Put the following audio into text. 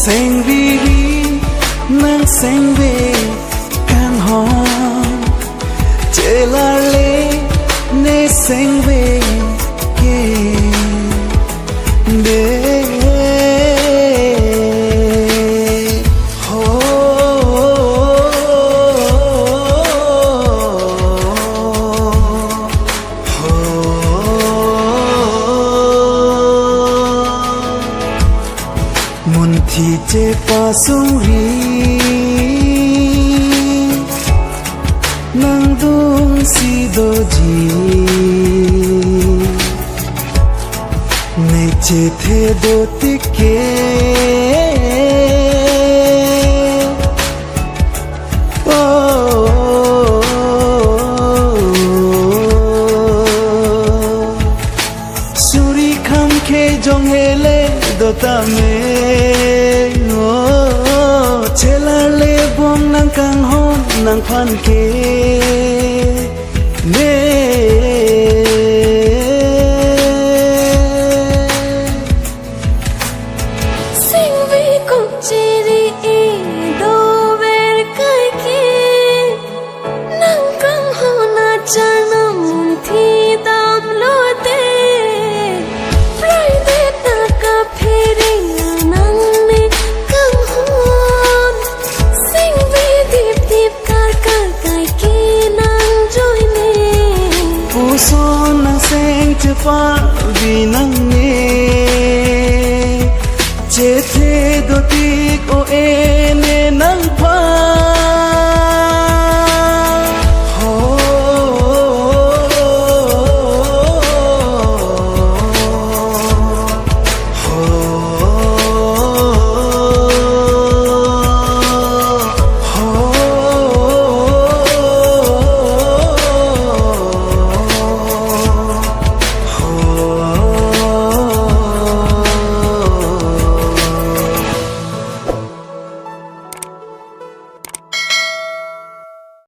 Sen viri nang sen ve kan hon Chelale ne sen ve ke be ho Mun thi che pa sung ri nang dung si do ji ne che the do tike suri kham khe jong hele do ta me Chelale bom nang kang hon nang phan ke me Sing vi kong chiri e do ver kai ke nang kang hon na chana mun thi dam lo te Friday ta ka pheri nang ne kang hon Sing vi dip dip kar kar kai ke nang joy ne Puso nang seng che pa vi nang ne Che the do tik o e ne nang pa